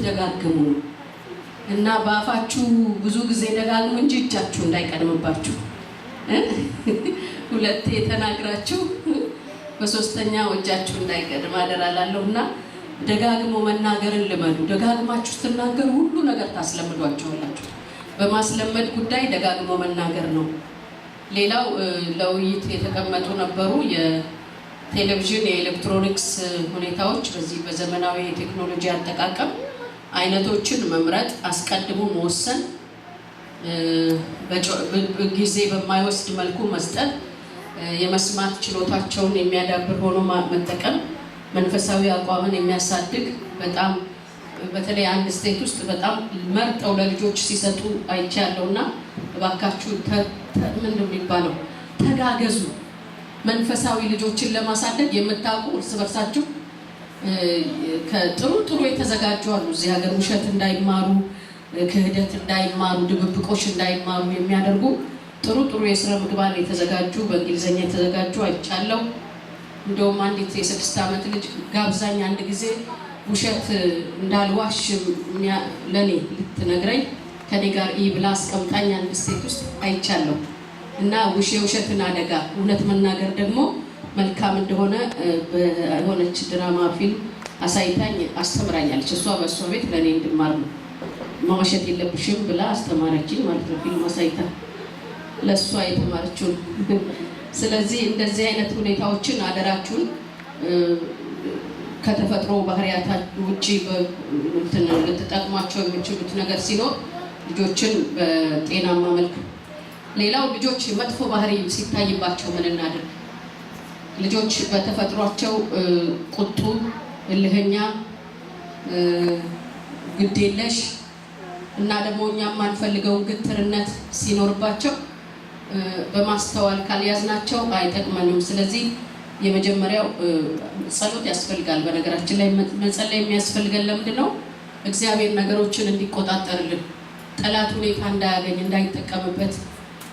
እንድትደጋግሙ እና ባፋችሁ ብዙ ጊዜ ደጋግሙ እንጂ እጃችሁ እንዳይቀድምባችሁ ሁለቴ ተናግራችሁ በሶስተኛው እጃችሁ እንዳይቀድም አደራላለሁና ደጋግሞ መናገርን ልመዱ። ደጋግማችሁ ስትናገሩ ሁሉ ነገር ታስለምዷቸዋላችሁ። በማስለመድ ጉዳይ ደጋግሞ መናገር ነው። ሌላው ለውይይት የተቀመጡ ነበሩ የቴሌቪዥን የኤሌክትሮኒክስ ሁኔታዎች በዚህ በዘመናዊ ቴክኖሎጂ አጠቃቀም አይነቶችን መምረጥ፣ አስቀድሞ መወሰን፣ ጊዜ በማይወስድ መልኩ መስጠት፣ የመስማት ችሎታቸውን የሚያዳብር ሆኖ መጠቀም፣ መንፈሳዊ አቋምን የሚያሳድግ በጣም በተለይ አንድ ስቴት ውስጥ በጣም መርጠው ለልጆች ሲሰጡ አይቻለውና እባካችሁ ምንድነው የሚባለው ተጋገዙ። መንፈሳዊ ልጆችን ለማሳደግ የምታውቁ እርስ በርሳችሁ ከጥሩ የተዘጋጁ አሉ እዚህ ሀገር ውሸት እንዳይማሩ፣ ክህደት እንዳይማሩ፣ ድብብቆሽ እንዳይማሩ የሚያደርጉ ጥሩ የሥነ ምግባር የተዘጋጁ በእንግሊዘኛ የተዘጋጁ አይቻለው። እንደውም አንዲት የ6 ዓመት ልጅ ጋብዛኝ አንድ ጊዜ ውሸት እንዳልዋሽ ለኔ ልትነግረኝ ከኔ ጋር ብላ አስቀምጣኝ አንድ ስቴት ውስጥ አይቻለው። እና ውሸትን አደጋ እውነት መናገር ደግሞ መልካም እንደሆነ በሆነች ድራማ ፊልም አሳይታኝ አስተምራኛለች። እሷ በእሷ ቤት ለኔ እንድማር ነው ማዋሸት የለብሽም ብላ አስተማረችኝ ማለት ነው። ፊልም አሳይታ ለሷ የተማረችው። ስለዚህ እንደዚህ አይነት ሁኔታዎችን አደራችሁን ከተፈጥሮ ባህሪያታችሁ ውጪ ልትጠቅሟቸው የሚችሉት ነገር ሲኖር ልጆችን በጤናማ መልክ። ሌላው ልጆች መጥፎ ባህሪ ሲታይባቸው ምን እናድርግ? ልጆች በተፈጥሯቸው ቁጡ፣ እልህኛ፣ ግዴለሽ እና ደግሞ እኛ የማንፈልገውን ግትርነት ሲኖርባቸው በማስተዋል ካልያዝናቸው አይጠቅመንም። ስለዚህ የመጀመሪያው ጸሎት ያስፈልጋል። በነገራችን ላይ መጸለይ የሚያስፈልገን ለምንድን ነው? እግዚአብሔር ነገሮችን እንዲቆጣጠርልን፣ ጠላት ሁኔታ እንዳያገኝ እንዳይጠቀምበት፣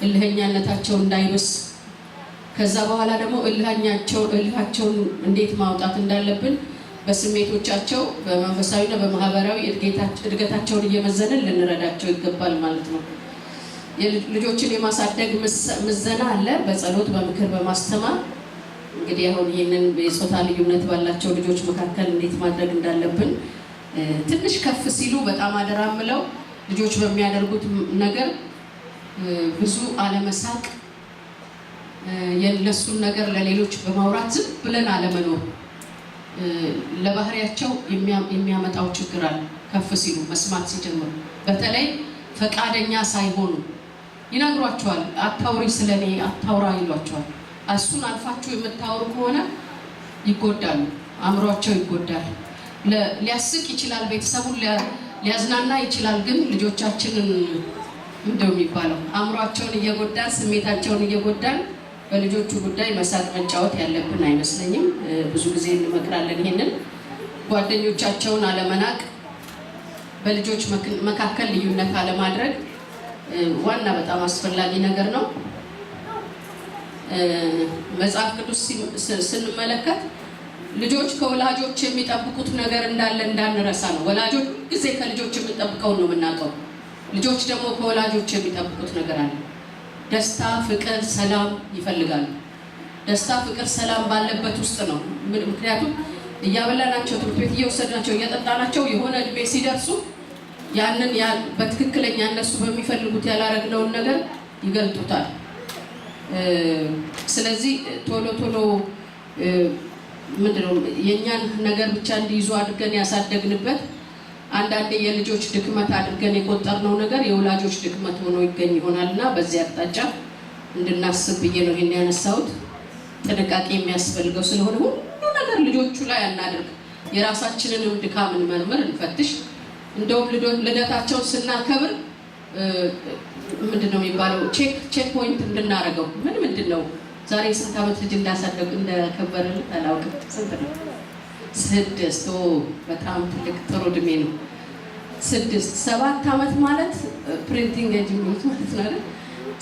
እልህኛነታቸው እንዳይብስ፣ ከዛ በኋላ ደግሞ እልሃቸውን እንዴት ማውጣት እንዳለብን በስሜቶቻቸው በመንፈሳዊና በማህበራዊ እድገታቸውን እየመዘንን ልንረዳቸው ይገባል ማለት ነው። ልጆችን የማሳደግ ምዘና አለ፣ በጸሎት በምክር በማስተማር። እንግዲህ አሁን ይህንን የጾታ ልዩነት ባላቸው ልጆች መካከል እንዴት ማድረግ እንዳለብን ትንሽ ከፍ ሲሉ በጣም አደራ ምለው ልጆች በሚያደርጉት ነገር ብዙ አለመሳቅ፣ የነሱን ነገር ለሌሎች በማውራት ዝም ብለን አለመኖር ለባህሪያቸው የሚያመጣው ችግር አለ። ከፍ ሲሉ መስማት ሲጀምሩ በተለይ ፈቃደኛ ሳይሆኑ ይነግሯቸዋል። አታውሪ ስለኔ አታውራ ይሏቸዋል። እሱን አልፋችሁ የምታወሩ ከሆነ ይጎዳሉ፣ አእምሯቸው ይጎዳል። ሊያስቅ ይችላል፣ ቤተሰቡን ሊያዝናና ይችላል። ግን ልጆቻችንን ምንድነው የሚባለው አእምሯቸውን እየጎዳን ስሜታቸውን እየጎዳን በልጆቹ ጉዳይ መሳቅ መጫወት ያለብን አይመስለኝም። ብዙ ጊዜ እንመክራለን ይሄንን። ጓደኞቻቸውን አለመናቅ፣ በልጆች መካከል ልዩነት አለማድረግ ዋና በጣም አስፈላጊ ነገር ነው። መጽሐፍ ቅዱስ ስንመለከት ልጆች ከወላጆች የሚጠብቁት ነገር እንዳለ እንዳንረሳ ነው። ወላጆች ጊዜ ከልጆች የሚጠብቀውን ነው የምናውቀው። ልጆች ደግሞ ከወላጆች የሚጠብቁት ነገር አለ። ደስታ፣ ፍቅር፣ ሰላም ይፈልጋሉ። ደስታ፣ ፍቅር፣ ሰላም ባለበት ውስጥ ነው። ምክንያቱም እያበላናቸው ትምህርት ቤት እየወሰድናቸው እያጠጣናቸው የሆነ እድሜ ሲደርሱ ያንን በትክክለኛ እነሱ በሚፈልጉት ያላረግነውን ነገር ይገልጡታል። ስለዚህ ቶሎ ምንድነው የኛን ነገር ብቻ እንዲይዙ አድርገን ያሳደግንበት አንዳንዴ የልጆች ድክመት አድርገን የቆጠርነው ነገር የወላጆች ድክመት ሆኖ ይገኝ ይሆናልና በዚህ አቅጣጫ እንድናስብ ብዬ ነው ይሄን ያነሳሁት። ጥንቃቄ የሚያስፈልገው ስለሆነ ሁሉ ነገር ልጆቹ ላይ አናድርግ። የራሳችንንም ድካም እንመርምር፣ እንፈትሽ። እንደውም ልደታቸውን ስናከብር ምንድነው የሚባለው ቼክ ፖይንት እንድናረገው ምንድነው ዛሬ ስንት ዓመት ልጅ እንዳሳደጉ እንደከበረን አላውቅም። ስንት ነው? 6 በጣም ትልቅ ጥሩ እድሜ ነው። 7 ዓመት ማለት ፕሪንቲንግ ኤጅ ማለት ነው።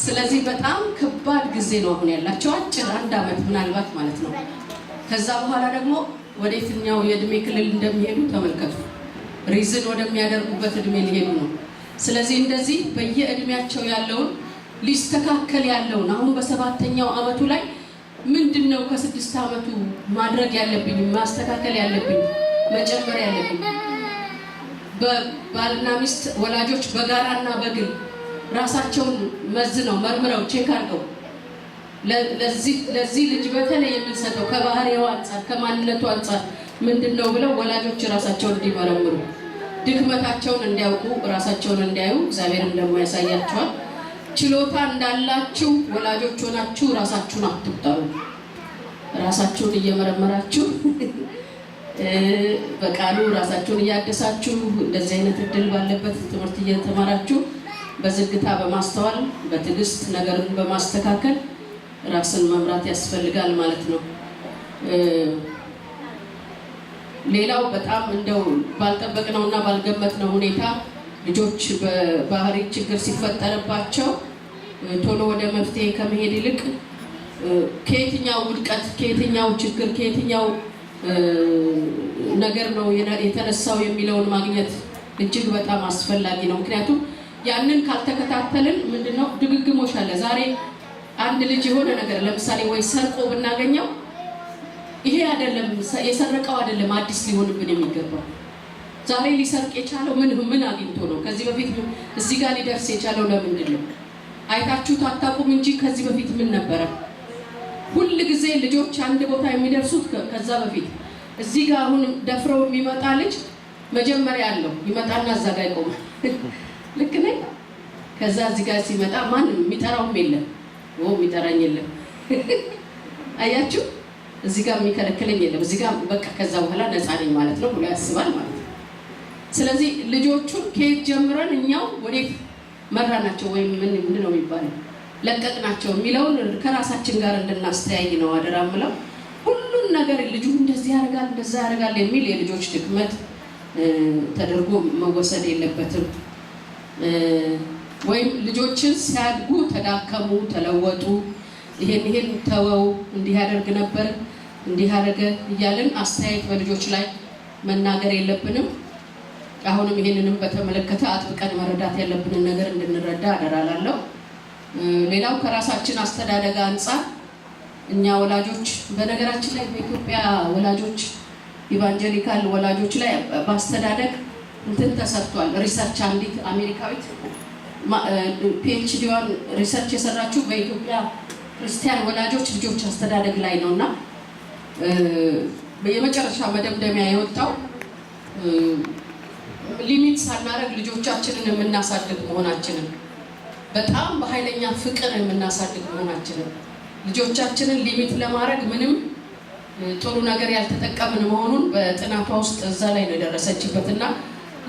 ስለዚህ በጣም ከባድ ጊዜ ነው አሁን ያላቸው። አጭር 1 ዓመት ምናልባት ማለት ነው። ከዛ በኋላ ደግሞ ወደ የትኛው የእድሜ ክልል እንደሚሄዱ ተመልከቱ። ሪዝን ወደሚያደርጉበት እድሜ ሊሄዱ ነው። ስለዚህ እንደዚህ በየእድሜያቸው ያለውን ሊስተካከል ያለውን አሁን በሰባተኛው አመቱ ላይ ምንድነው ከ6 አመቱ ማድረግ ያለብኝ ማስተካከል ያለብኝ መጨመር ያለብኝ በባልና ሚስት ወላጆች በጋራና በግል ራሳቸውን መዝነው መርምረው ቼክ አድርገው ለዚህ ልጅ በተለይ የምንሰጠው ከባህሪው አንፃር ከማንነቱ አንፃር ምንድነው ብለው ወላጆች ራሳቸውን እንዲመረምሩ ድክመታቸውን እንዲያውቁ ራሳቸውን እንዲያዩ እግዚአብሔር እንደማያሳያቸው ችሎታ እንዳላችሁ ወላጆች ሆናችሁ ራሳችሁን አትቁጠሩ። ራሳችሁን እየመረመራችሁ በቃሉ ራሳችሁን እያደሳችሁ እንደዚህ አይነት እድል ባለበት ትምህርት እየተማራችሁ በዝግታ በማስተዋል በትዕግስት ነገርን በማስተካከል ራስን መምራት ያስፈልጋል ማለት ነው። ሌላው በጣም እንደው ባልጠበቅነውና ባልገመትነው ሁኔታ ልጆች በባህሪ ችግር ሲፈጠርባቸው ቶሎ ወደ መፍትሄ ከመሄድ ይልቅ ከየትኛው ውድቀት ከየትኛው ችግር ከየትኛው ነገር ነው የተነሳው የሚለውን ማግኘት እጅግ በጣም አስፈላጊ ነው። ምክንያቱም ያንን ካልተከታተልን ምንድነው ድግግሞሽ አለ። ዛሬ አንድ ልጅ የሆነ ነገር ለምሳሌ ወይ ሰርቆ ብናገኘው ይሄ አይደለም የሰረቀው አይደለም አዲስ ሊሆንብን የሚገባው ዛሬ ሊሰርቅ የቻለው ምን አግኝቶ ነው? ከዚህ በፊት እዚህ ጋር ሊደርስ የቻለው ለምንድን ነው? አይታችሁ ታጣቁም እንጂ ከዚህ በፊት ምን ነበረ? ሁሉ ጊዜ ልጆች አንድ ቦታ የሚደርሱት ከዛ በፊት እዚህ ጋር አሁን ደፍረው የሚመጣ ልጅ መጀመሪያ አለው ይመጣና እዛ ጋር ይቆማል። ልክ ነኝ? ከዛ እዚህ ጋር ሲመጣ ማንም የሚጠራውም የለም የሚጠራኝ የለም። አያችሁ እዚህ ጋር የሚከለክለኝ የለም እዚህ ጋር በቃ ከዛ በኋላ ነፃ ነኝ ማለት ነው ብሎ ያስባል ማለት ነው። ስለዚህ ልጆቹን ከየት ጀምረን እኛው ወዴት መራናቸው ወይም ምን ነው የሚባለው ለቀቅናቸው የሚለውን ከራሳችን ጋር እንድናስተያይ ነው አደራምለው። ሁሉን ነገር ልጁ እንደዚህ ያደርጋል እንደዛ ያደርጋል የሚል የልጆች ድክመት ተደርጎ መወሰድ የለበትም። ወይም ልጆችን ሲያድጉ ተዳከሙ ተለወጡ ይሄን ተወው እንዲህ ያደርግ ነበር እንዲህ ያደረገ እያልን አስተያየት በልጆች ላይ መናገር የለብንም። አሁንም ይሄንንም በተመለከተ አጥብቀን መረዳት ያለብንን ነገር እንድንረዳ አደራላለሁ። ሌላው ከራሳችን አስተዳደግ አንፃር እኛ ወላጆች በነገራችን ላይ በኢትዮጵያ ወላጆች ኢቫንጀሊካል ወላጆች ላይ በአስተዳደግ እንትን ተሰርቷል። ሪሰርች አንዲት አሜሪካዊት ፒኤችዲዋን ሪሰርች የሰራችው በኢትዮጵያ ክርስቲያን ወላጆች ልጆች አስተዳደግ ላይ ነውና የመጨረሻ መደምደሚያ የወጣው ሊሚት ሳናረግ ልጆቻችንን የምናሳድግ መሆናችንን በጣም በኃይለኛ ፍቅር የምናሳድግ መሆናችንን ልጆቻችንን ሊሚት ለማድረግ ምንም ጥሩ ነገር ያልተጠቀምን መሆኑን በጥናቷ ውስጥ እዛ ላይ ነው የደረሰችበትና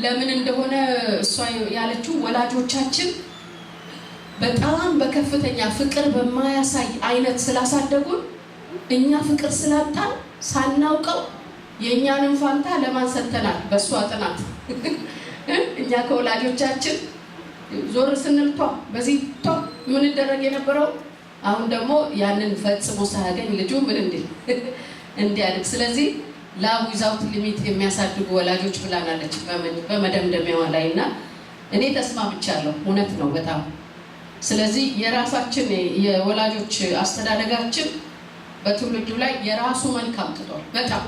ለምን እንደሆነ እሷ ያለችው ወላጆቻችን በጣም በከፍተኛ ፍቅር በማያሳይ አይነት ስላሳደጉን እኛ ፍቅር ስላጣን ሳናውቀው የኛንም ፋንታ ለማን ሰጥተናል? በሷ ጥናት እኛ ከወላጆቻችን ዞር ስንልቷ በዚህ ምን እንደረግ የነበረው አሁን ደግሞ ያንን ፈጽሞ ሳያገኝ ልጁ ምን እንዲያድግ ስለዚህ ላቭ ዊዛውት ሊሚት የሚያሳድጉ ወላጆች ብላናለች በመደምደሚያዋ ላይና እኔ ተስማምቻለሁ። እውነት ነው በጣም ስለዚህ የራሳችን የወላጆች አስተዳደጋችን በትውልዱ ላይ የራሱ መልክ አምጥቷል በጣም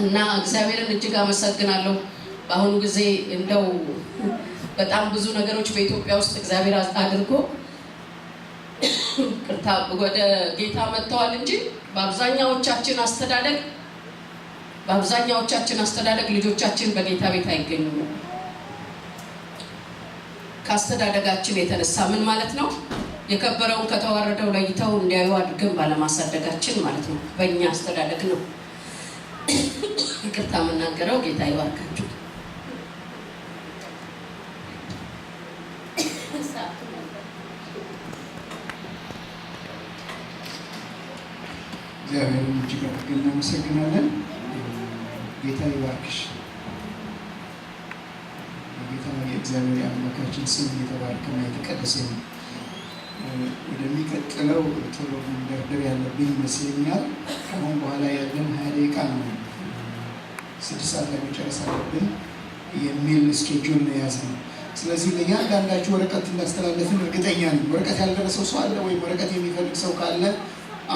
እና እግዚአብሔርን እጅግ አመሰግናለሁ። በአሁኑ ጊዜ እንደው በጣም ብዙ ነገሮች በኢትዮጵያ ውስጥ እግዚአብሔር አድርጎ ቅርታ ወደ ጌታ መጥተዋል እንጂ በአብዛኛዎቻችን አስተዳደግ ልጆቻችን በጌታ ቤት አይገኙም። ከአስተዳደጋችን የተነሳ ምን ማለት ነው? የከበረውን ከተዋረደው ለይተው እንዲያዩ አድርገን ባለማሳደጋችን ማለት ነው። በእኛ አስተዳደግ ነው ይቅርታ የምናገረው። ጌታ ይባርካችሁ። እግዚአብሔርን እጅግ አድርገን እናመሰግናለን። ጌታ ይባርክሽ። ጌታ የእግዚአብሔር አምላካችን ስም የተባረከና የተቀደሰ ነው። ወደሚቀጥለው ቶሎ መንደርደር ያለብኝ ይመስለኛል። ከአሁን በኋላ ያለን 20 ደቂቃ ነው 6 ሰዓት ላይ መጨረስ አለብን የሚል ስኬጁል ነው የያዝነው። ስለዚህ ለእያንዳንዳችሁ ወረቀት እንዳስተላለፍን እርግጠኛ ነኝ። ወረቀት ያልደረሰው ሰው አለ ወይም ወረቀት የሚፈልግ ሰው ካለ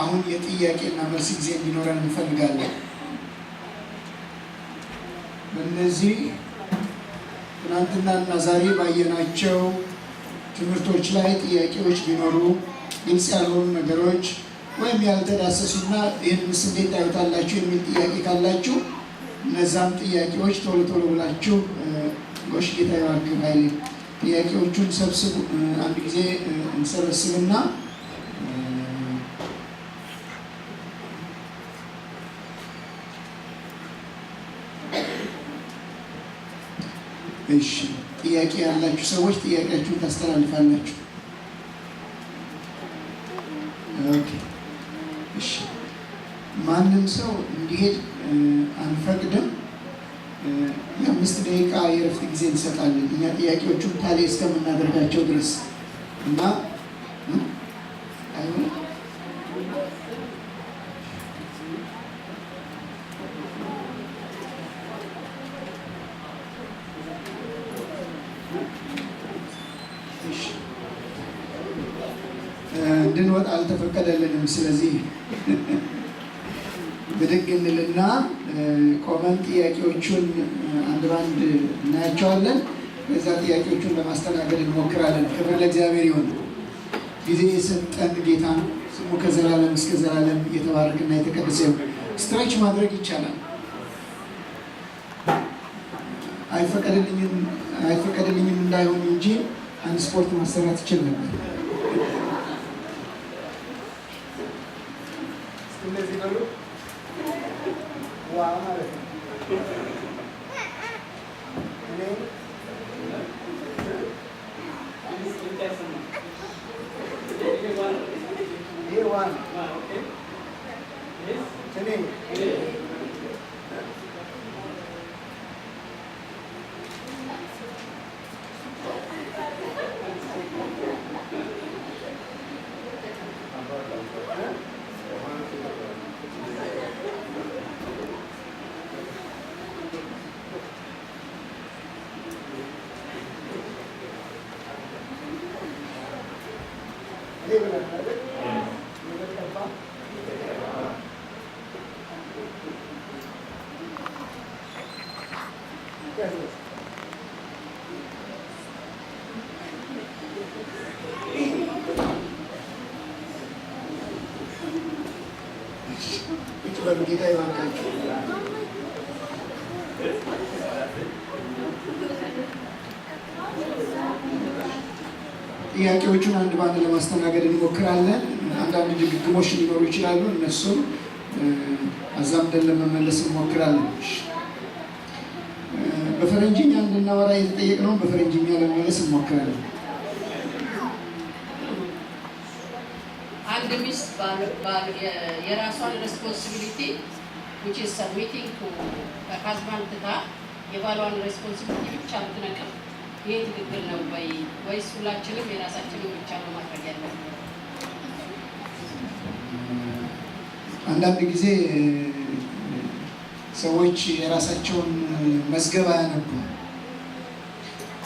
አሁን የጥያቄና መልስ ጊዜ እንዲኖረን እንፈልጋለን። በእነዚህ ትናንትናና ዛሬ ባየናቸው ትምህርቶች ላይ ጥያቄዎች ቢኖሩ፣ ግልጽ ያልሆኑ ነገሮች ወይም ያልተዳሰሱና ይህንስ እንዴት ታዩታላችሁ የሚል ጥያቄ ካላችሁ እነዛም ጥያቄዎች ቶሎ ቶሎ ብላችሁ ጎሽ ጌታ ይባርክ ኃይሌ ጥያቄዎቹን ሰብስቡ። አንድ ጊዜ እንሰበስብና እሺ ጥያቄ ያላችሁ ሰዎች ጥያቄያችሁን ታስተላልፋላችሁ። ኦኬ እሺ ማንም ሰው እንዲሄድ አንፈቅድም። የ5 ደቂቃ የእረፍት ጊዜ እንሰጣለን እኛ ጥያቄዎቹን ታሌ እስከምናደርጋቸው ድረስ እና እንድንወጣ አልተፈቀደልንም። ስለዚህ ብድግ እንልና ቆመን ጥያቄዎቹን አንድ ባንድ እናያቸዋለን። ከዛ ጥያቄዎቹን ለማስተናገድ እንሞክራለን። ክብር ለእግዚአብሔር ይሁን። ጊዜ የሰጠን ጌታ ስሙ ከዘላለም እስከ ዘላለም የተባረከና የተቀደሰ ይሁን። ስትሬች ማድረግ ይቻላል። አይፈቀድልኝም እንዳይሆን እንጂ አንድ ስፖርት ማሰራት ይችል ነበር። እንደዚህ ነው ዋ ማለት ነው። ጌታ ይባርካችሁ። ጥያቄዎቹን አንድ ባንድ ለማስተናገድ እንሞክራለን። አንዳንድ ድግግሞች ሊኖሩ ይችላሉ። እነሱም አዛምደን ለመመለስ እንሞክራለን። በፈረንጅኛ እንድናወራ የተጠየቅነው በፈረንጅኛ ለመመለስ እንሞክራለን። አንድ ሚስት የራሷን ሬስፖንሲቢሊቲ which is submitting to her husband ትታ የባሏን ሬስፖንሲቢሊቲ ብቻ ብትነቅም ይሄ ትክክል ነው ወይስ ሁላችንም የራሳችንን ብቻ ነው ማድረግ ያለብን? አንዳንድ ጊዜ ሰዎች የራሳቸውን መዝገብ አያነቡም።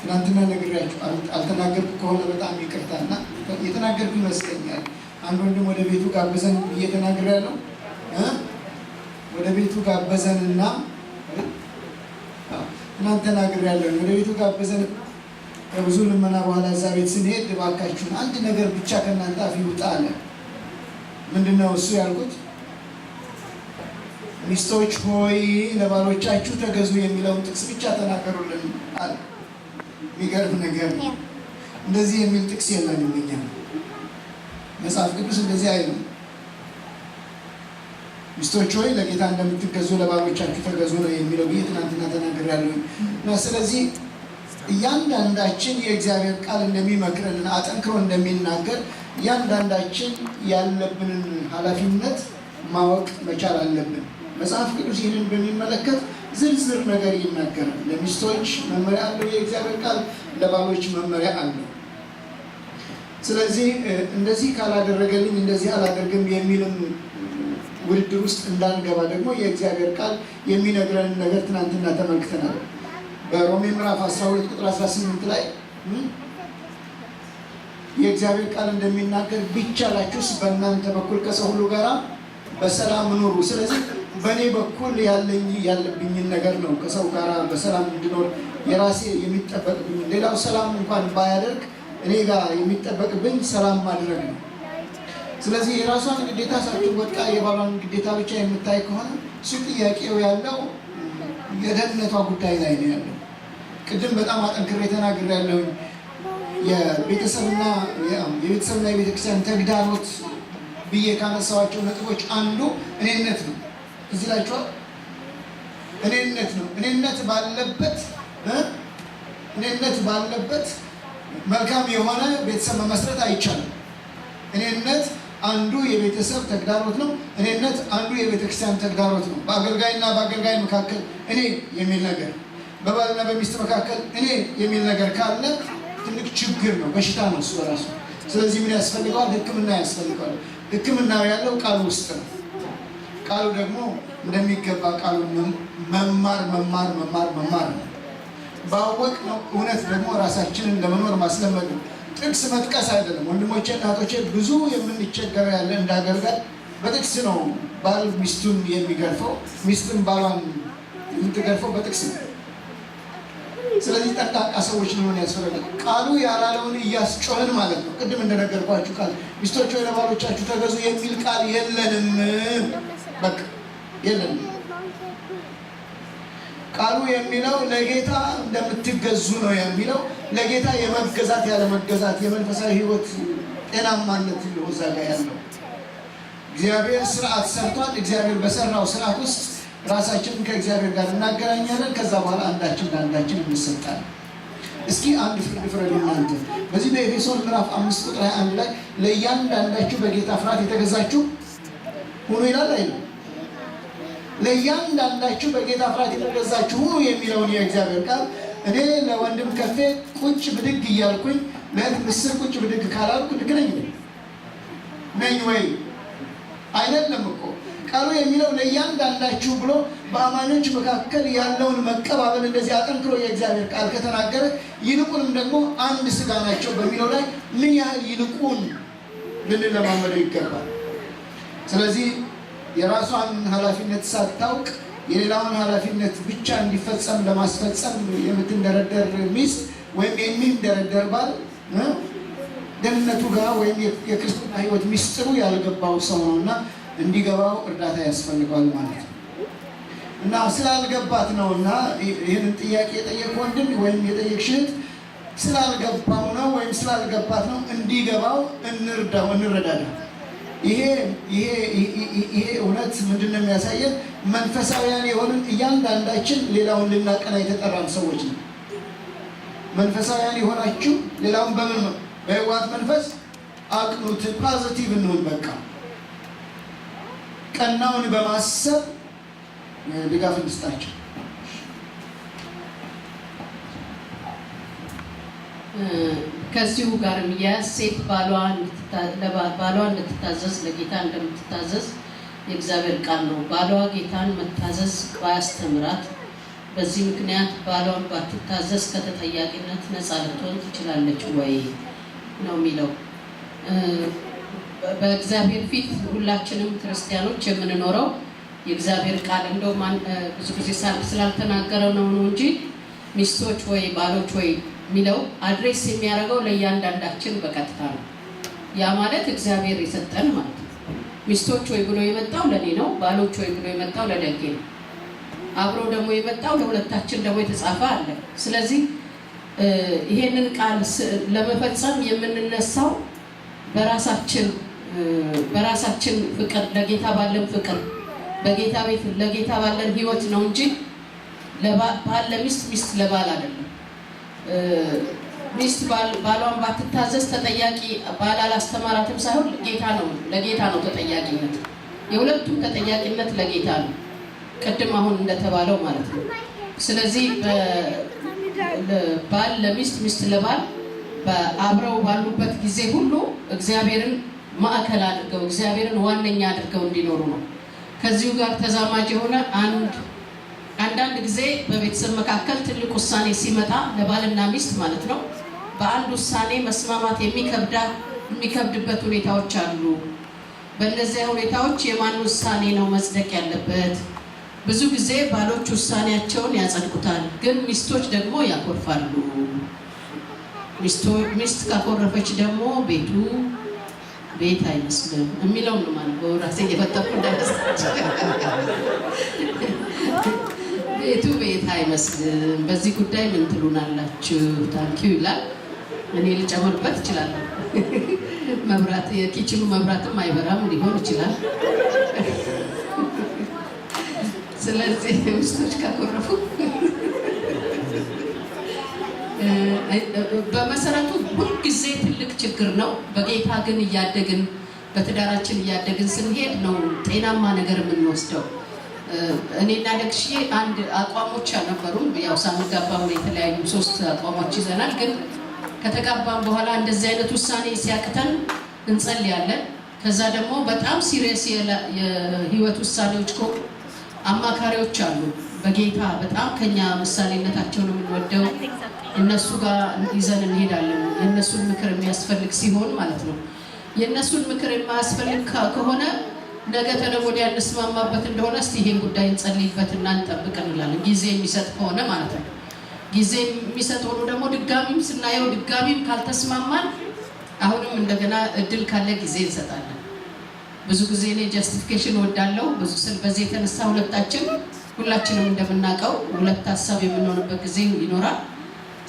ትናንትና ነግሬያችሁ አልተናገርኩ ከሆነ በጣም ይቅርታና የተናገርኩ ይመስለኛል። አንድ ወንድም ወደ ቤቱ ጋበዘን እየተናገረ ያለው ወደ ቤቱ ጋበዘንና እናንተ ተናግሬያለሁ። ወደ ቤቱ ጋበዘን ከብዙ ልመና በኋላ እዛ ቤት ስንሄድ እባካችሁን አንድ ነገር ብቻ ከእናንተ አፍ ይውጣ አለ። ምንድነው እሱ ያልኩት? ሚስቶች ሆይ ለባሎቻችሁ ተገዙ የሚለውን ጥቅስ ብቻ ተናገሩልን አለ። የሚገርም ነገር ነው። እንደዚህ የሚል ጥቅስ የለንም እኛ። መጽሐፍ ቅዱስ እንደዚህ አይልም። ሚስቶች ሆይ ለጌታ እንደምትገዙ ለባሎቻችሁ ተገዙ ነው የሚለው ብዬ ትናንትና ተናግሬያለሁ። እና ስለዚህ እያንዳንዳችን የእግዚአብሔር ቃል እንደሚመክረን አጠንክሮ እንደሚናገር እያንዳንዳችን ያለብንን ኃላፊነት ማወቅ መቻል አለብን። መጽሐፍ ቅዱስ ይህንን በሚመለከት ዝርዝር ነገር ይናገራል። ለሚስቶች መመሪያ አለው የእግዚአብሔር ቃል፣ ለባሎች መመሪያ አለው። ስለዚህ እንደዚህ ካላደረገልኝ እንደዚህ አላደርግም የሚልም ውድድር ውስጥ እንዳንገባ ደግሞ የእግዚአብሔር ቃል የሚነግረን ነገር ትናንትና ተመልክተናል። በሮሜ ምዕራፍ 12 ቁጥር 18 ላይ የእግዚአብሔር ቃል እንደሚናገር ቢቻላችሁስ በእናንተ በኩል ከሰው ሁሉ ጋር በሰላም ኑሩ። ስለዚህ በእኔ በኩል ያለብኝን ነገር ነው ከሰው ጋር በሰላም እንድኖር የራሴ የሚጠበቅብኝ። ሌላው ሰላም እንኳን ባያደርግ እኔ ጋር የሚጠበቅብኝ ሰላም ማድረግ ነው። ስለዚህ የራሷን ግዴታ ሳትወጣ የባሏን ግዴታ ብቻ የምታይ ከሆነ እሱ ጥያቄው ያለው የደህንነቷ ጉዳይ ላይ ነው ያለው። ቅድም በጣም አጠንክሬ ተናግሬያለሁ። የቤተሰብና የቤተክርስቲያን ተግዳሮት ብዬ ካነሳኋቸው ነጥቦች አንዱ እኔነት ነው። እዚህ ላችኋል። እኔነት ነው። እኔነት ባለበት መልካም የሆነ ቤተሰብ መመስረት አይቻልም። እኔነት አንዱ የቤተሰብ ተግዳሮት ነው። እኔነት አንዱ የቤተክርስቲያን ተግዳሮት ነው። በአገልጋይና በአገልጋይ መካከል እኔ የሚል ነገር፣ በባልና በሚስት መካከል እኔ የሚል ነገር ካለ ትልቅ ችግር ነው፣ በሽታ ነው እሱ በራሱ። ስለዚህ ምን ያስፈልገዋል? ሕክምና ያስፈልገዋል። ሕክምናው ያለው ቃሉ ውስጥ ነው። ቃሉ ደግሞ እንደሚገባ ቃሉ መማር ነው። ባወቅነው እውነት ደግሞ ራሳችንን ለመኖር ማስለመድ ነው። ጥቅስ መጥቀስ አይደለም። ወንድሞቼ እናቶቼ፣ ብዙ የምንቸገረው ያለ እንዳገልጋል በጥቅስ ነው። ባል ሚስቱን የሚገርፈው፣ ሚስትን ባሏን የምትገርፈው በጥቅስ ነው። ስለዚህ ጠንቃቃ ሰዎች ሊሆን ያስፈልጋል። ቃሉ ያላለውን እያስጮህን ማለት ነው። ቅድም እንደነገርኳችሁ ቃል ሚስቶች ወይ ለባሎቻችሁ ተገዙ የሚል ቃል የለንም። በቃ የለንም። ቃሉ የሚለው ለጌታ እንደምትገዙ ነው የሚለው። ለጌታ የመገዛት ያለ መገዛት የመንፈሳዊ ሕይወት ጤናማነት ነው እዛ ጋር ያለው። እግዚአብሔር ስርዓት ሰርቷል። እግዚአብሔር በሰራው ስርዓት ውስጥ ራሳችንን ከእግዚአብሔር ጋር እናገናኛለን። ከዛ በኋላ አንዳችን ለአንዳችን እንሰጣለን። እስኪ አንድ ፍርድ እናንተ በዚህ በኤፌሶን ምዕራፍ 5 ቁጥር 21 ላይ ለእያንዳንዳችሁ በጌታ ፍርሃት የተገዛችሁ ሁኑ ይላል አይደል? ለእያንዳንዳችሁ በጌታ ፍርሃት የተገዛችሁ ሁኑ የሚለውን የእግዚአብሔር ቃል እኔ ለወንድም ከፌ ቁጭ ብድግ እያልኩኝ ለእህት ምስር ቁጭ ብድግ ካላልኩ ልክ ነኝ ወይ? አይደለም እኮ ቃሉ የሚለው ለእያንዳንዳችሁ ብሎ በአማኞች መካከል ያለውን መቀባበል እንደዚህ አጠንክሮ የእግዚአብሔር ቃል ከተናገረ ይልቁንም ደግሞ አንድ ስጋ ናቸው በሚለው ላይ ምን ያህል ይልቁን ልንለማመደው ይገባል። ስለዚህ የራሷን ኃላፊነት ሳታውቅ የሌላውን ኃላፊነት ብቻ እንዲፈጸም ለማስፈጸም የምትንደረደር ሚስት ወይም የሚንደረደር ባል ደህንነቱ ጋር ወይም የክርስትና ሕይወት ሚስጥሩ ያልገባው ሰው ነው እና እንዲገባው እርዳታ ያስፈልገዋል ማለት ነው። እና ስላልገባት ነው እና ይህንን ጥያቄ የጠየቅ ወንድም ወይም የጠየቅሽ እህት ስላልገባው ነው ወይም ስላልገባት ነው፣ እንዲገባው እንርዳው፣ እንረዳዳ። ይሄ እውነት ምንድን ነው የሚያሳየን? መንፈሳዊያን የሆንን እያንዳንዳችን ሌላውን ልናቀና የተጠራን ሰዎች ነው። መንፈሳዊያን የሆናችሁ ሌላውን በምን ነው? በህይወት መንፈስ አቅኑት። ፖዚቲቭ እንሁን። በቃ ቀናውን በማሰብ ድጋፍ እንስጣቸው። ከዚሁ ጋር የሚያያዝ ሴት ባሏ እንድትታዘዝ ለጌታ እንደምትታዘዝ የእግዚአብሔር ቃል ነው። ባሏ ጌታን መታዘዝ ባያስተምራት በዚህ ምክንያት ባሏን ባትታዘዝ ከተጠያቂነት ነፃ ልትሆን ትችላለች ወይ ነው የሚለው። በእግዚአብሔር ፊት ሁላችንም ክርስቲያኖች የምንኖረው የእግዚአብሔር ቃል እንደውም ብዙ ጊዜ ስላልተናገረው ነው እንጂ ሚስቶች ወይ ባሎች ወይ የሚለው አድሬስ የሚያደርገው ለእያንዳንዳችን በቀጥታ ነው። ያ ማለት እግዚአብሔር የሰጠን ማለት ነው። ሚስቶች ወይ ብሎ የመጣው ለኔ ነው፣ ባሎች ወይ ብሎ የመጣው ለደጌ ነው። አብሮ ደግሞ የመጣው ለሁለታችን ደግሞ የተጻፈ አለ። ስለዚህ ይሄንን ቃል ለመፈጸም የምንነሳው በራሳችን ፍቅር፣ ለጌታ ባለን ፍቅር፣ በጌታ ቤት ለጌታ ባለን ሕይወት ነው እንጂ ባል ለሚስት፣ ሚስት ለባል አይደለም። ሚስት ባሏን ባትታዘዝ ተጠያቂ ባል አላስተማራትም ሳይሆን ለጌታ ነው ተጠያቂነት። የሁለቱም ተጠያቂነት ለጌታ ነው። ቅድም አሁን እንደተባለው ማለት ነው። ስለዚህ ባል ለሚስት፣ ሚስት ለባል አብረው ባሉበት ጊዜ ሁሉ እግዚአብሔርን ማዕከል አድርገው እግዚአብሔርን ዋነኛ አድርገው እንዲኖሩ ነው። ከዚሁ ጋር ተዛማጅ የሆነ አንዳንድ ጊዜ በቤተሰብ መካከል ትልቅ ውሳኔ ሲመጣ ለባልና ሚስት ማለት ነው በአንድ ውሳኔ መስማማት የሚከብድበት ሁኔታዎች አሉ። በእነዚህ ሁኔታዎች የማን ውሳኔ ነው መጽደቅ ያለበት? ብዙ ጊዜ ባሎች ውሳኔያቸውን ያጸድቁታል፣ ግን ሚስቶች ደግሞ ያኮርፋሉ። ሚስት ካኮረፈች ደግሞ ቤት አይመስልም የሚለው ነው ማለት ነው። ራሴ እየፈጠርኩ እንዳይመስላችሁ ቤት አይመስልም። በዚህ ጉዳይ ምን ትሉናላችሁ? ታንኪዩ ይላል። እኔ ልጨምርበት እችላለሁ። መብራት የኪችኑ መብራትም አይበራም ሊሆን ይችላል። ስለዚህ ሚስቶች ካኮረፉ በመሰረቱ ሁልጊዜ ትልቅ ችግር ነው። በጌታ ግን እያደግን በትዳራችን እያደግን ስንሄድ ነው ጤናማ ነገር የምንወስደው። እኔና ደግሽዬ አንድ አቋሞች አልነበሩም። ያው ሳንጋባም የተለያዩ 3 አቋሞች ይዘናል። ግን ከተጋባም በኋላ እንደዚህ አይነት ውሳኔ ሲያቅተን እንጸልያለን። ከዛ ደግሞ በጣም ሲሪየስ የህይወት ውሳኔዎች አማካሪዎች አሉ በጌታ በጣም ከኛ ምሳሌነታቸውን የምንወደው እነሱ ጋር ይዘን እንሄዳለን። የእነሱን ምክር የሚያስፈልግ ሲሆን ማለት ነው። የእነሱን ምክር የማያስፈልግ ከሆነ ነገ ተነገ ወዲያ እንስማማበት እንደሆነ እስቲ ይሄን ጉዳይ እንጸልይበትና እንጠብቅ እንላለን። ጊዜ የሚሰጥ ከሆነ ማለት ነው። ጊዜ የሚሰጥ ሆኖ ደግሞ ድጋሚም ስናየው ድጋሚም ካልተስማማን አሁንም እንደገና እድል ካለ ጊዜ እንሰጣለን። ብዙ ጊዜ እኔ ጀስቲፊኬሽን እወዳለሁ። በዚህ የተነሳ ሁላችንም እንደምናውቀው 2 ሀሳብ የምንሆንበት ጊዜ ይኖራል።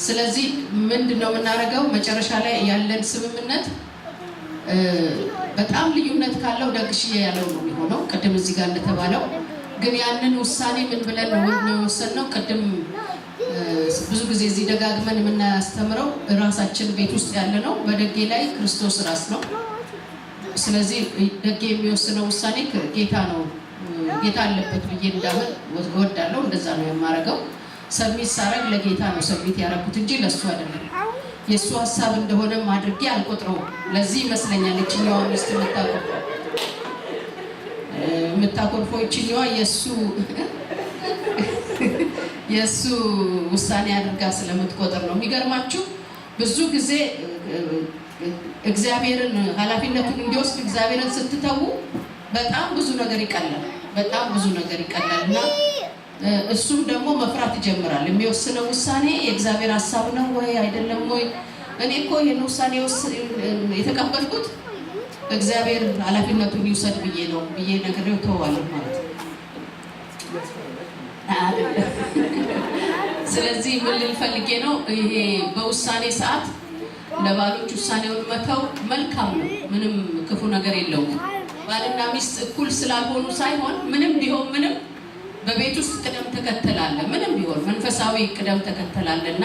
ስለዚህ ምንድነው የምናደርገው? መጨረሻ ላይ ያለን ስምምነት በጣም ልዩነት ካለው ደግሽዬ ያለው ነው የሚሆነው። ቅድም እዚህ ጋር እንደተባለው ግን ያንን ውሳኔ ምን ብለን ነው የወሰንነው? ቅድም ብዙ ጊዜ እዚህ ደጋግመን የምናስተምረው ራሳችን ቤት ውስጥ ያለ ነው። በደጌ ላይ ክርስቶስ ራስ ነው። ስለዚህ ደጌ የሚወስነው ውሳኔ ጌታ ነው። ጌታ አለበት ብዬ እንዳምን እወዳለሁ። እንደዛ ነው የማደርገው። ሰሚት ሳረግ ለጌታ ነው ሰሚት ያደረኩት እንጂ ለሱ አይደለም። የሱ ሀሳብ እንደሆነም አድርጌ አልቆጥረውም። ለዚህ ይመስለኛል እችኛዋ ሚስት የምታኮርፈው እችኛዋ የሱ ውሳኔ አድርጋ ስለምትቆጥር ነው። የሚገርማችሁ ብዙ ጊዜ እግዚአብሔርን ኃላፊነቱን እንዲወስድ እግዚአብሔርን ስትተዉ በጣም ብዙ ነገር ይቀላል። እና እሱም ደግሞ መፍራት ይጀምራል። የሚወስነው ውሳኔ የእግዚአብሔር ሀሳብ ነው ወይ አይደለም ወይ? እኔ እኮ ይህን ውሳኔ የተቀበልኩት እግዚአብሔር ኃላፊነቱን ይውሰድ ብዬ ነው ብዬ ነግሬው ተዋለሁ ማለት ነው። ስለዚህ ምን ልል ፈልጌ ነው፣ ይሄ በውሳኔ ሰዓት ለባሎች ውሳኔውን መተው መልካም ነው። ምንም ክፉ ነገር የለውም። ባልና ሚስት እኩል ስላልሆኑ ሳይሆን ምንም ቢሆን ምንም በቤት ውስጥ ቅደም ተከተል አለ። ምንም ቢሆን መንፈሳዊ ቅደም ተከተል አለና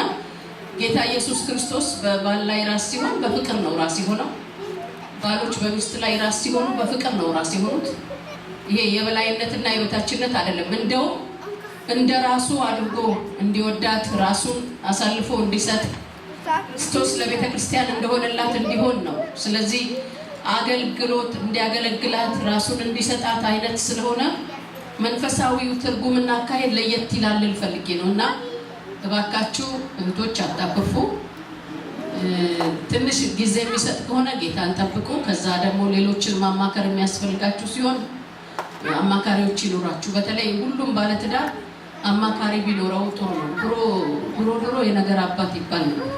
ጌታ ኢየሱስ ክርስቶስ በባል ላይ ራስ ሲሆን በፍቅር ነው ራስ የሆነው። ባሎች በሚስት ላይ ራስ ሲሆኑ በፍቅር ነው ራስ የሆኑት። ይሄ የበላይነትና የበታችነት አይደለም። እንደውም እንደ ራሱ አድርጎ እንዲወዳት ራሱን አሳልፎ እንዲሰጥ ክርስቶስ ለቤተ ክርስቲያን እንደሆነላት እንዲሆን ነው። ስለዚህ አገልግሎት እንዲያገለግላት ራሱን እንዲሰጣት አይነት ስለሆነ መንፈሳዊው ትርጉምና አካሄድ ለየት ይላል ፈልጌ ነው። እና እባካችሁ እህቶች አታኩርፉ። ትንሽ ጊዜ የሚሰጥ ከሆነ ጌታን ጠብቁ። ከዛ ደግሞ ሌሎችን ማማከር የሚያስፈልጋችሁ ሲሆን አማካሪዎች ይኖራችሁ። በተለይ ሁሉም ባለትዳር አማካሪ ቢኖረው ጥሩ ነው። ድሮ የነገር አባት ይባል ነው።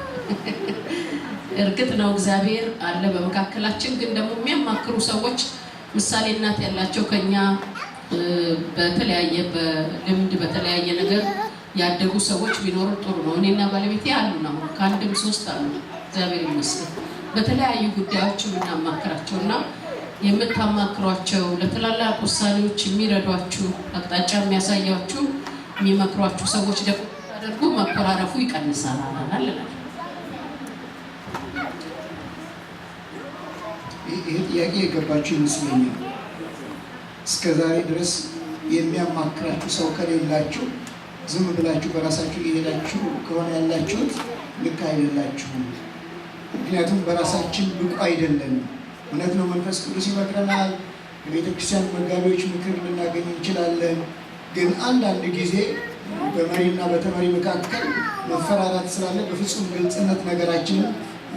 እርግጥ ነው እግዚአብሔር አለ በመካከላችን። ግን ደግሞ የሚያማክሩ ሰዎች ምሳሌነት ያላቸው ከኛ በተለያየ በልምድ በተለያየ ነገር ያደጉ ሰዎች ቢኖሩ ጥሩ ነው። እኔና ባለቤቴ አሉ ነው ከአንድም 3 አሉ። እግዚአብሔር ይመስገን። በተለያዩ ጉዳዮች የምናማክራቸውና የምታማክሯቸው ለተላላቅ ውሳኔዎች የሚረዷችሁ አቅጣጫ የሚያሳያችሁ የሚመክሯችሁ ሰዎች ደግሞ ታደርጉ መኮራረፉ ይቀንሳል አላል። ይሄ ጥያቄ የገባችሁ ይመስለኛል። እስከ ዛሬ ድረስ የሚያማክራችሁ ሰው ከሌላችሁ ዝም ብላችሁ በራሳችሁ እየሄዳችሁ ከሆነ ያላችሁት ልክ አይደላችሁም። ምክንያቱም በራሳችን ብቁ አይደለንም። እውነት ነው፣ መንፈስ ቅዱስ ይመክረናል፣ የቤተክርስቲያን መጋቢዎች ምክር ልናገኝ እንችላለን። ግን አንዳንድ ጊዜ በመሪና በተመሪ መካከል መፈራራት ስላለ በፍጹም ግልጽነት ነገራችንን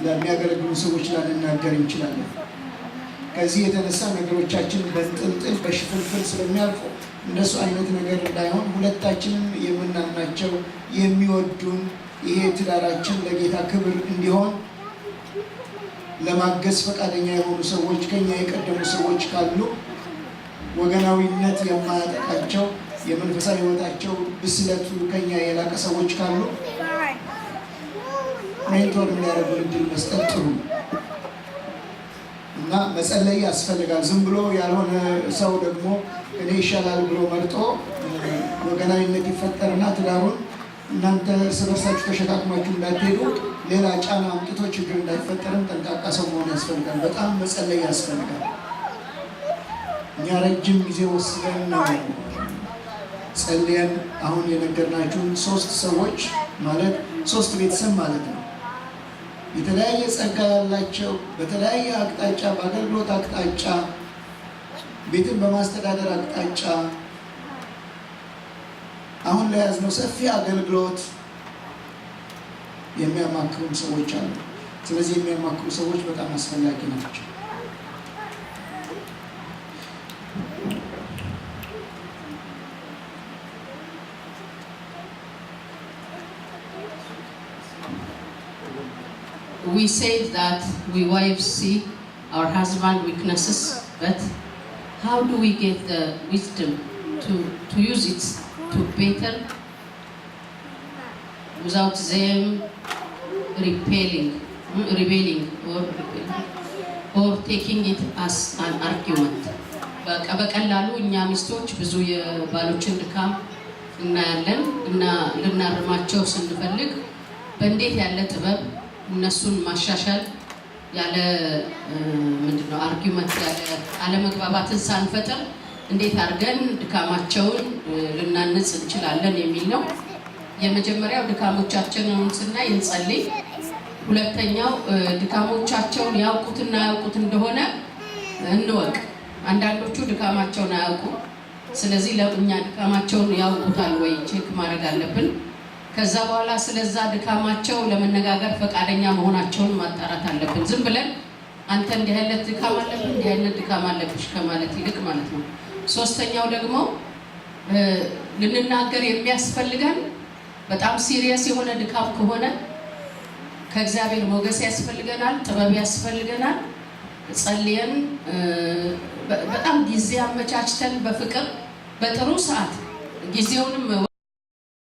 ለሚያገለግሉ ሰዎች ላንናገር እንችላለን። ከዚህ የተነሳ ነገሮቻችን በጥልጥል በሽፍልፍል ስለሚያልፉ እንደሱ አይነት ነገር እንዳይሆን ሁለታችንም የምናምናቸው የሚወዱን ይሄ ትዳራችን ለጌታ ክብር እንዲሆን ለማገዝ ፈቃደኛ የሆኑ ሰዎች ከኛ የቀደሙ ሰዎች ካሉ ወገናዊነት የማያጠቃቸው የመንፈሳዊ ሕይወታቸው ብስለቱ ከኛ የላቀ ሰዎች ካሉ ሜንቶር የሚያደርጉን እድል መስጠት ጥሩ እና መጸለይ ያስፈልጋል። ዝም ብሎ ያልሆነ ሰው ደግሞ እኔ ይሻላል ብሎ መርጦ ወገናዊነት ይፈጠርና ትዳሩን እናንተ እርስ በርሳችሁ ተሸካክማችሁ እንዳትሄዱ ሌላ ጫና አምጥቶ ችግር እንዳይፈጠርም ጠንቃቃ ሰው መሆን ያስፈልጋል። በጣም መጸለይ ያስፈልጋል። እኛ ረጅም ጊዜ ወስደን ነው ጸልየን አሁን የነገርናችሁን 3 ሰዎች ማለት 3 ቤተሰብ ማለት ነው። የተለያየ ጸጋ ያላቸው በተለያየ አቅጣጫ በአገልግሎት አቅጣጫ ቤትን በማስተዳደር አቅጣጫ አሁን ላይ ያዝነው ሰፊ አገልግሎት የሚያማክሩ ሰዎች አሉ። ስለዚህ የሚያማክሩ ሰዎች በጣም አስፈላጊ ናቸው። We say that we wives see our husband weaknesses, but how do we get the wisdom to use it to better without them rebelling or taking it as an argument? በቀላሉ እኛ ሚስቶች ብዙ የባሎችን ድካም እናያለን እና ልናርማቸው ስንፈልግ በእንዴት ያለ ጥበብ እነሱን ማሻሻል ያለ ምንድነው አርጊውመንት ያለ አለመግባባትን ሳንፈጥር እንዴት አድርገን ድካማቸውን ልናንጽ እንችላለን የሚል ነው። የመጀመሪያው ድካሞቻችንን ስናይ እንጸልይ። ሁለተኛው ድካሞቻቸውን ያውቁትና ያውቁት እንደሆነ እንወቅ። አንዳንዶቹ ድካማቸውን አያውቁም። ስለዚህ ለእኛ ድካማቸውን ያውቁታል ወይ ቼክ ማድረግ አለብን። ከዛ በኋላ ስለዛ ድካማቸው ለመነጋገር ፈቃደኛ መሆናቸውን ማጣራት አለብን። ዝም ብለን አንተ እንዲህ አይነት ድካም አለብን እንዲህ አይነት ድካም አለብሽ ከማለት ይልቅ ማለት ነው። ሶስተኛው ደግሞ ልንናገር የሚያስፈልገን በጣም ሲሪየስ የሆነ ድካም ከሆነ ከእግዚአብሔር ሞገስ ያስፈልገናል፣ ጥበብ ያስፈልገናል። ጸልየን በጣም ጊዜ አመቻችተን በፍቅር በጥሩ ሰዓት ጊዜውንም